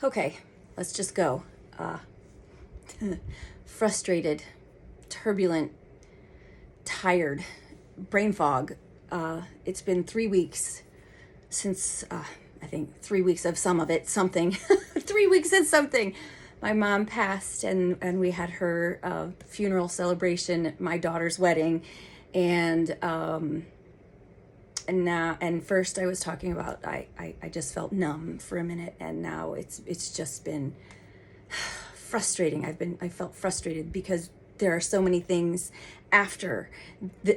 Okay, let's just go. Uh, Frustrated, turbulent, tired, brain fog. It's been 3 weeks since, I think 3 weeks of some of it, something. 3 weeks and something. My mom passed, and we had her funeral celebration at my daughter's wedding. And first I was talking about I just felt numb for a minute, and now it's just been frustrating. I felt frustrated because there are so many things after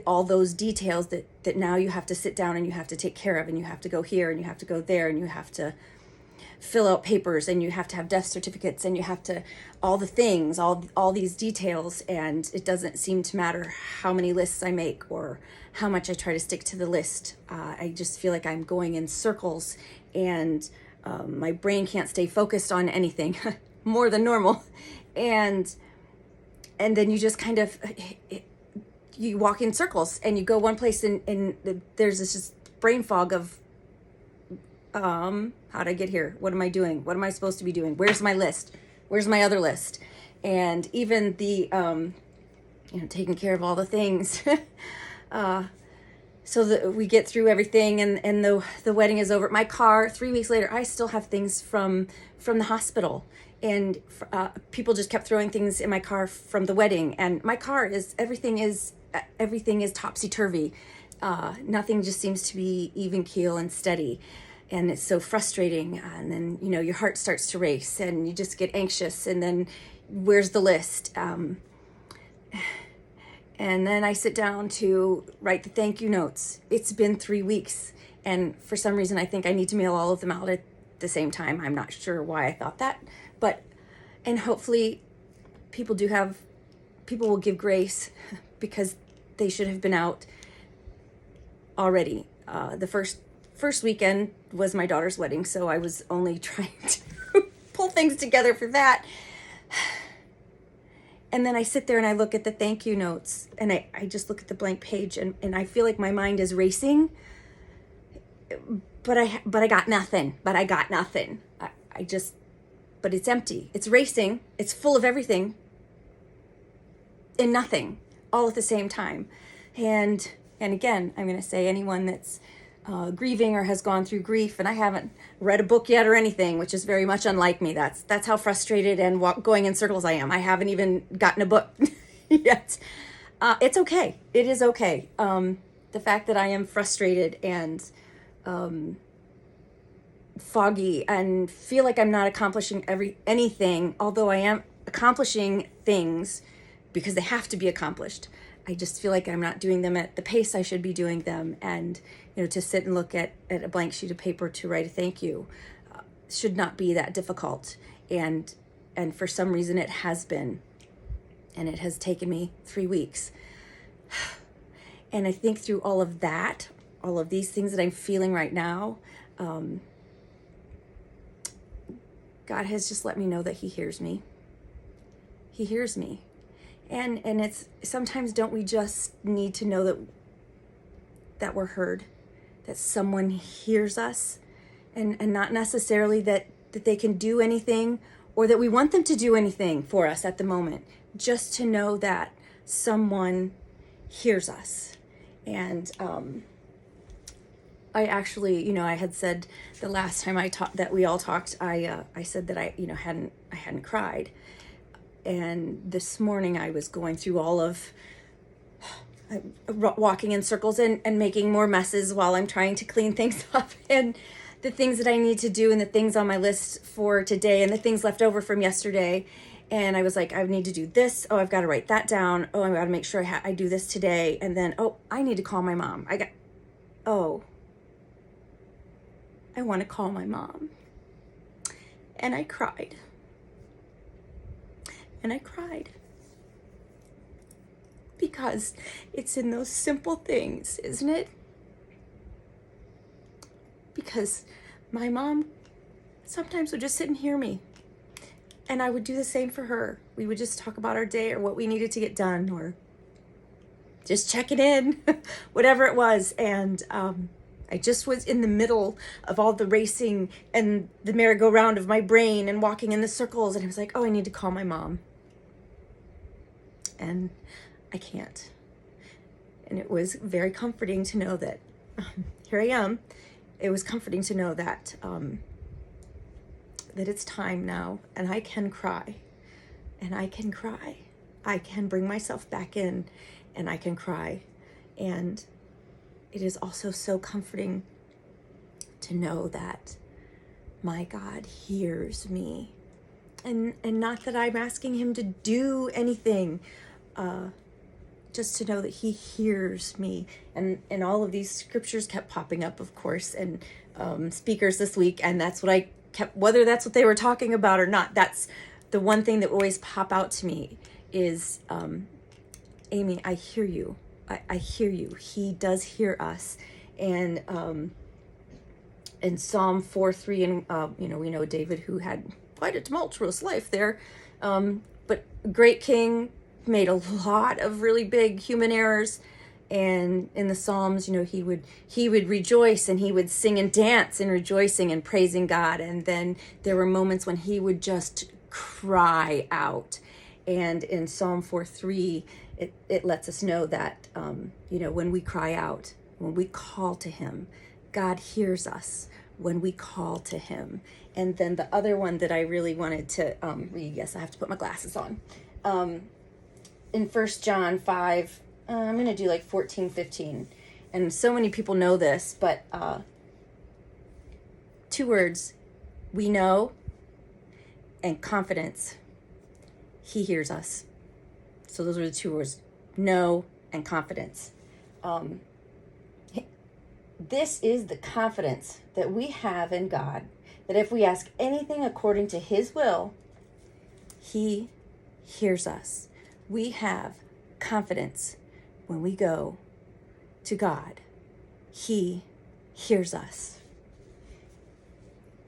all those details that now you have to sit down and you have to take care of, and you have to go here and you have to go there, and you have to fill out papers, and you have to have death certificates, and you have to all the things, all these details. And it doesn't seem to matter how many lists I make or how much I try to stick to the list. I just feel like I'm going in circles, and my brain can't stay focused on anything more than normal. And then you just kind of you walk in circles, and you go one place, and there's this just brain fog of how'd I get here? What am I doing? What am I supposed to be doing? Where's my list? Where's my other list? And even the taking care of all the things so that we get through everything, and the wedding is over. My car, 3 weeks later, I still have things from the hospital, and people just kept throwing things in my car from the wedding. And my car is everything is topsy-turvy. Nothing just seems to be even keel and steady. And it's so frustrating. And then, your heart starts to race, and you just get anxious. And then where's the list? And then I sit down to write the thank you notes. It's been 3 weeks. And for some reason, I think I need to mail all of them out at the same time. I'm not sure why I thought that. And hopefully people will give grace, because they should have been out already. The first weekend was my daughter's wedding, so I was only trying to pull things together for that. And then I sit there and I look at the thank you notes, and I just look at the blank page, and I feel like my mind is racing, but I got nothing. But it's empty. It's racing. It's full of everything and nothing all at the same time. And again, I'm going to say, anyone that's grieving or has gone through grief, and I haven't read a book yet or anything, which is very much unlike me. That's how frustrated and going in circles I am. I haven't even gotten a book yet. It's okay. It is okay. The fact that I am frustrated and foggy and feel like I'm not accomplishing anything, although I am accomplishing things because they have to be accomplished. I just feel like I'm not doing them at the pace I should be doing them. And, to sit and look at a blank sheet of paper to write a thank you should not be that difficult. And for some reason it has been, and it has taken me 3 weeks. And I think through all of that, all of these things that I'm feeling right now, God has just let me know that He hears me. He hears me. And it's sometimes, don't we just need to know that we're heard, that someone hears us, and not necessarily that they can do anything, or that we want them to do anything for us at the moment, just to know that someone hears us. And I actually, I had said the last time that we all talked, I said that I hadn't cried. And this morning I was going through all of walking in circles and making more messes while I'm trying to clean things up, and the things that I need to do, and the things on my list for today, and the things left over from yesterday. And I was like, I need to do this. Oh, I've got to write that down. Oh, I've got to make sure I do this today. And then, I need to call my mom. I want to call my mom. And I cried. Because it's in those simple things, isn't it? Because my mom sometimes would just sit and hear me, and I would do the same for her. We would just talk about our day, or what we needed to get done, or just check it in, whatever it was. And I just was in the middle of all the racing and the merry-go-round of my brain and walking in the circles. And I was like, oh, I need to call my mom. And I can't. And it was very comforting to know that here I am. It was comforting to know that that it's time now, and I can cry, and I can cry. I can bring myself back in, and I can cry. And it is also so comforting to know that my God hears me, and not that I'm asking him to do anything, just to know that he hears me. And all of these scriptures kept popping up, of course, and speakers this week, and that's what I kept, whether that's what they were talking about or not, that's the one thing that always pop out to me is, Amy, I hear you. I hear you. He does hear us. And in Psalm 4:3, and we know David, who had quite a tumultuous life there, but great king, made a lot of really big human errors. And in the Psalms, he would rejoice, and he would sing and dance in rejoicing and praising God. And then there were moments when he would just cry out. And in Psalm 4:3, it lets us know that, when we cry out, when we call to him, God hears us when we call to him. And then the other one that I really wanted to read, yes, I have to put my glasses on. In 1 John 5, I'm going to do like 14, 15. And so many people know this, but 2 words, we know, and confidence. He hears us. So those are the 2 words, know and confidence. This is the confidence that we have in God, that if we ask anything according to his will, he hears us. We have confidence when we go to God. He hears us.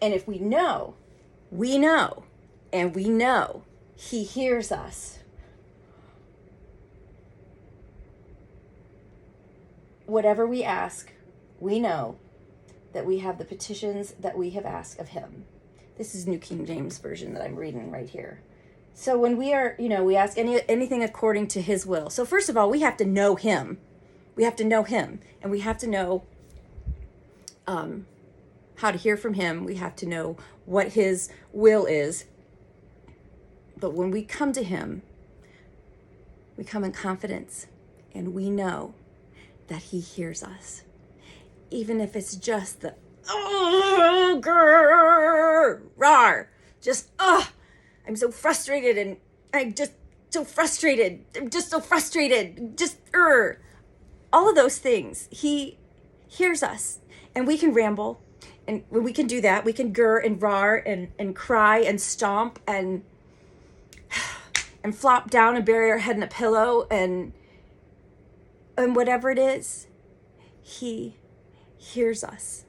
And if we know, and we know he hears us, whatever we ask, we know that we have the petitions that we have asked of him. This is New King James Version that I'm reading right here. So when we are, we ask anything according to his will. So first of all, we have to know him. We have to know him, and we have to know how to hear from him. We have to know what his will is. But when we come to him, we come in confidence, and we know that he hears us. Even if it's just the, oh, grrr, rawr, just, I'm so frustrated, and I'm just so frustrated. Just, all of those things. He hears us, and we can ramble, and when we can do that, we can grr and rar and cry and stomp and flop down and bury our head in a pillow and whatever it is. He hears us.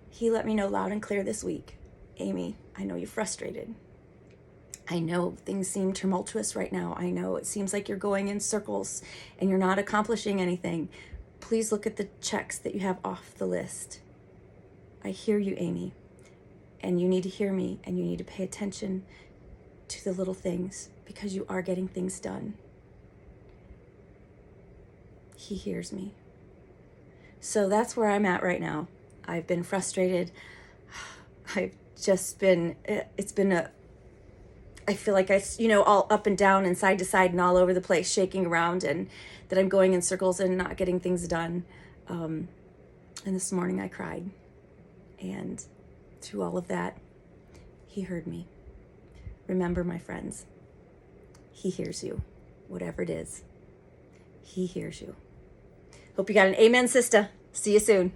He let me know loud and clear this week, Amy, I know you're frustrated. I know things seem tumultuous right now. I know it seems like you're going in circles and you're not accomplishing anything. Please look at the checks that you have off the list. I hear you, Amy, and you need to hear me, and you need to pay attention to the little things because you are getting things done. He hears me. So that's where I'm at right now. I've been frustrated. I've just been, I feel like all up and down and side to side and all over the place, shaking around, and that I'm going in circles and not getting things done. And this morning I cried. And through all of that, he heard me. Remember, my friends, he hears you, whatever it is. He hears you. Hope you got an amen, sister. See you soon.